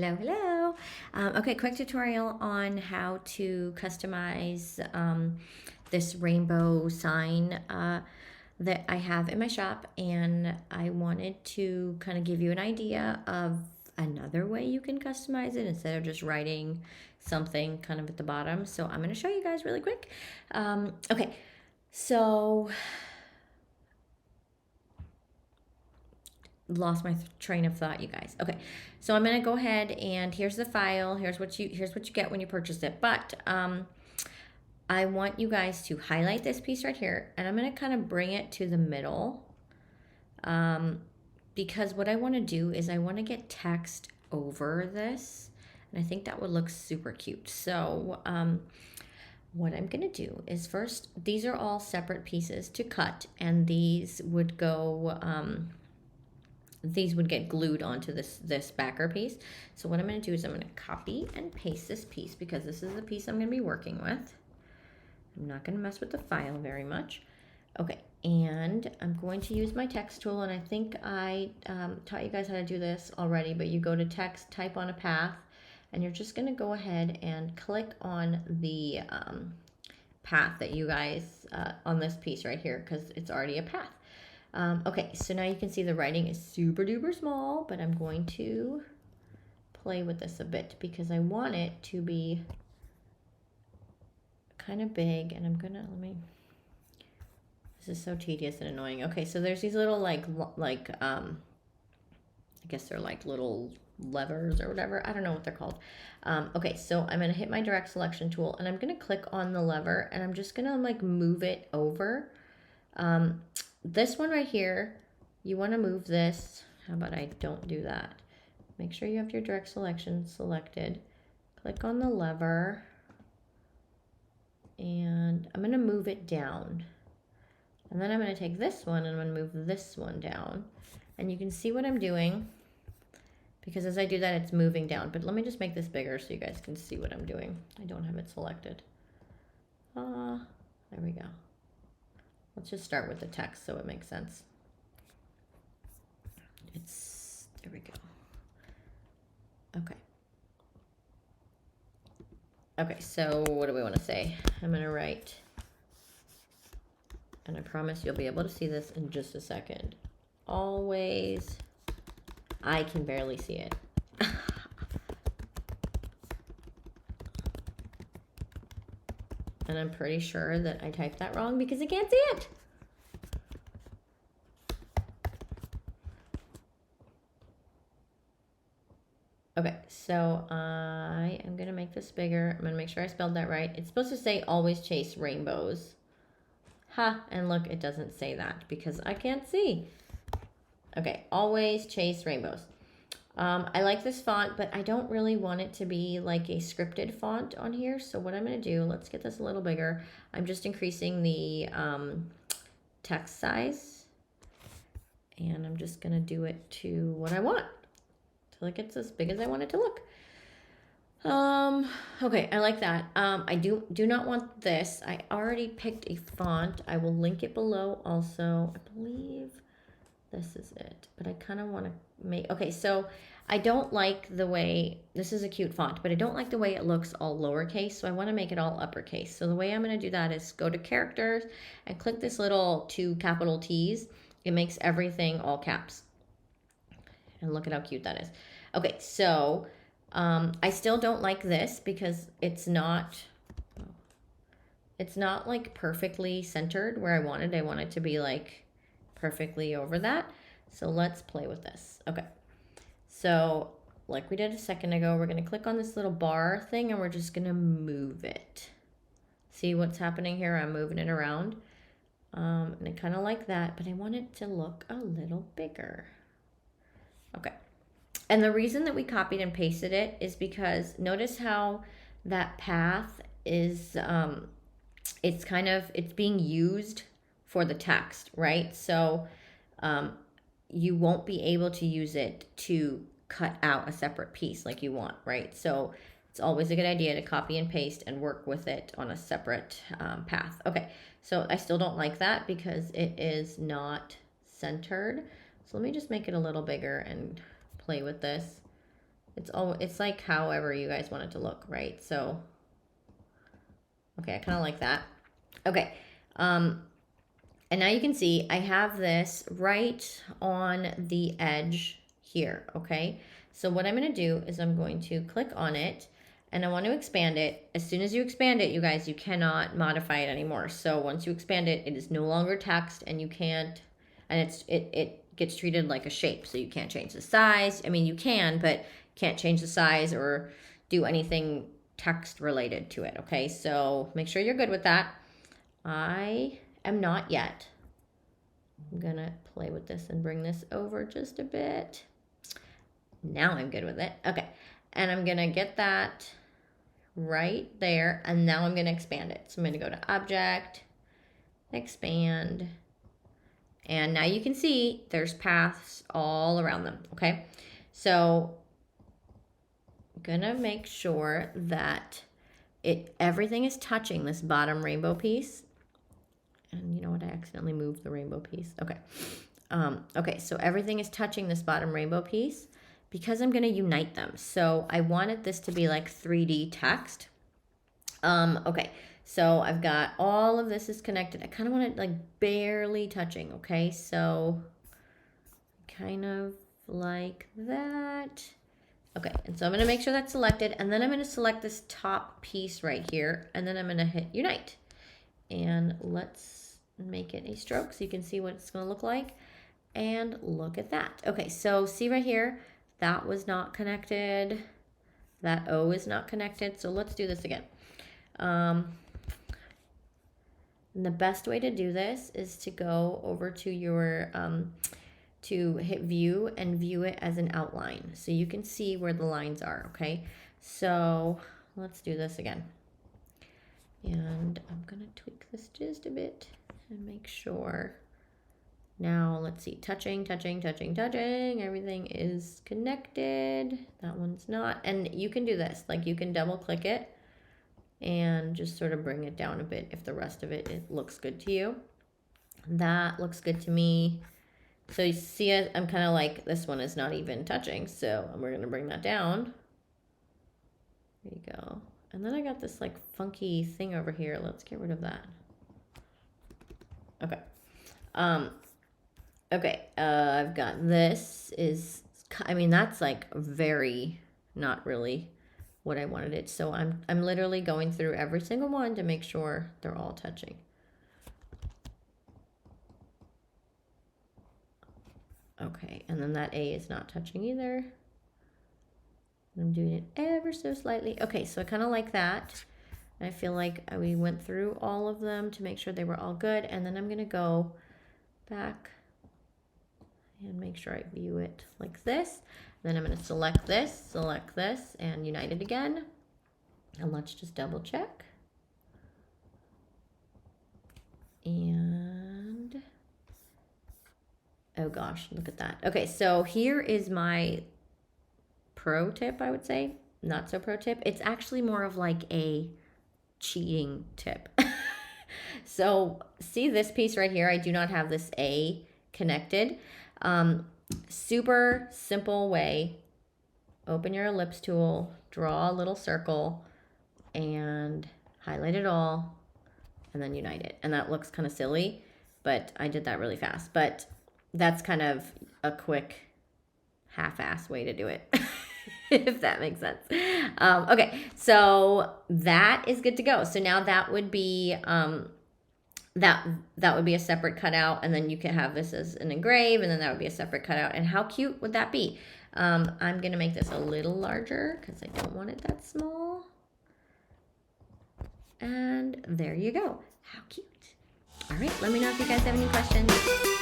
Hello, hello. Okay, quick tutorial on how to customize this rainbow sign that I have in my shop, and I wanted to kind of give you an idea of another way you can customize it instead of just writing something kind of at the bottom. So I'm going to show you guys really quick. Okay, so lost my train of thought, you guys. Okay, so I'm gonna go ahead and here's the file. Here's what you get when you purchase it. But I want you guys to highlight this piece right here, and I'm gonna kind of bring it to the middle, because what I want to do is I want to get text over this, and I think that would look super cute. So what I'm gonna do is first, these are all separate pieces to cut, and these would go. These would get glued onto this backer piece. So what I'm going to do is I'm going to copy and paste this piece because this is the piece I'm going to be working with. I'm not going to mess with the file very much. Okay, and I'm going to use my text tool, and I think I taught you guys how to do this already, but you go to text, type on a path, and you're just going to go ahead and click on the path that you guys, on this piece right here, because it's already a path. Okay, so now you can see the writing is super duper small, but I'm going to play with this a bit because I want it to be kind of big, and I'm gonna, this is so tedious and annoying. Okay, so there's these little I guess they're like little levers or whatever. I don't know what they're called. Okay, so I'm gonna hit my direct selection tool, and I'm gonna click on the lever, and I'm just gonna like move it over. This one right here, you want to move this. How about I don't do that? Make sure you have your direct selection selected. Click on the lever, and I'm going to move it down. And then I'm going to take this one and I'm going to move this one down. And you can see what I'm doing because as I do that, it's moving down. But let me just make this bigger so you guys can see what I'm doing. I don't have it selected. There we go. Let's just start with the text so it makes sense. There we go. Okay. Okay, so what do we want to say? I'm going to write, and I promise you'll be able to see this in just a second. Always, I can barely see it. And I'm pretty sure that I typed that wrong because I can't see it. Okay, so I am going to make this bigger. I'm going to make sure I spelled that right. It's supposed to say always chase rainbows. Ha, and look, it doesn't say that because I can't see. Okay, always chase rainbows. I like this font, but I don't really want it to be like a scripted font on here. So what I'm going to do, let's get this a little bigger. I'm just increasing the text size. And I'm just going to do it to what I want. Till it gets as big as I want it to look. Okay, I like that. I do not want this. I already picked a font. I will link it below also. I believe this is it, but I kind of want to make, okay, so I don't like the way, this is a cute font, but I don't like the way it looks all lowercase, so I want to make it all uppercase. So the way I'm going to do that is go to characters and click this little 2 capital T's. It makes everything all caps. And look at how cute that is. Okay, so I still don't like this because it's not like perfectly centered where I want it. I want it to be like perfectly over that. So let's play with this. Okay, so like we did a second ago, we're going to click on this little bar thing and we're just going to move it. See what's happening here? I'm moving it around, and I kind of like that, but I want it to look a little bigger. Okay, and the reason that we copied and pasted it is because notice how that path is it's being used for the text, right? So you won't be able to use it to cut out a separate piece like you want, right? So it's always a good idea to copy and paste and work with it on a separate path. Okay, so I still don't like that because it is not centered. So let me just make it a little bigger and play with this. It's like however you guys want it to look, right? So, okay, I kind of like that. Okay, and now you can see I have this right on the edge here, okay? So what I'm gonna do is I'm going to click on it and I want to expand it. As soon as you expand it, you guys, you cannot modify it anymore. So once you expand it, it is no longer text and you can't, and it gets treated like a shape. So you can't change the size. I mean, you can, but can't change the size or do anything text related to it, okay? So make sure you're good with that. I am not yet. I'm gonna play with this and bring this over just a bit. Now I'm good with it. Okay, and I'm gonna get that right there, and now I'm gonna expand it. So I'm gonna go to Object, Expand, and now you can see there's paths all around them, okay? So I'm gonna make sure that everything is touching this bottom rainbow piece. And you know what, I accidentally moved the rainbow piece. Okay. Okay, so everything is touching this bottom rainbow piece because I'm gonna unite them. So I wanted this to be like 3D text. Okay, so I've got all of this is connected. I kind of want it like barely touching, okay? So kind of like that. Okay, and so I'm gonna make sure that's selected, and then I'm gonna select this top piece right here, and then I'm gonna hit Unite. And let's make it a stroke so you can see what it's going to look like. And look at that. Okay, so see right here, that was not connected. That O is not connected. So let's do this again. And the best way to do this is to go over to your, to hit view and view it as an outline. So you can see where the lines are, okay? So let's do this again. And I'm gonna tweak this just a bit and make sure. Now let's see, touching, everything is connected. That one's not, and you can do this, like you can double click it and just sort of bring it down a bit if the rest of it looks good to you. That looks good to me. So you see it, I'm kind of like, this one is not even touching, so we're gonna bring that down. There you go. And then I got this like funky thing over here. Let's get rid of that. Okay. Okay, I've got this is, I mean, that's like very not really what I wanted it. So I'm literally going through every single one to make sure they're all touching. Okay, and then that A is not touching either. I'm doing it ever so slightly. Okay, so I kind of like that. I feel like we went through all of them to make sure they were all good. And then I'm going to go back and make sure I view it like this. Then I'm going to select this, and unite it again. And let's just double check. And oh gosh, look at that. Okay, so here is my pro tip, I would say. Not so pro tip. It's actually more of like a cheating tip. So see this piece right here, I do not have this A connected. Super simple way. Open your ellipse tool, draw a little circle, and highlight it all, and then unite it. And that looks kind of silly, but I did that really fast. But that's kind of a quick half-ass way to do it. If that makes sense. Okay, so that is good to go. So now that would be that would be a separate cutout, and then you can have this as an engrave, and then that would be a separate cutout. And how cute would that be? I'm gonna make this a little larger because I don't want it that small. And there you go. How cute. All right, let me know if you guys have any questions.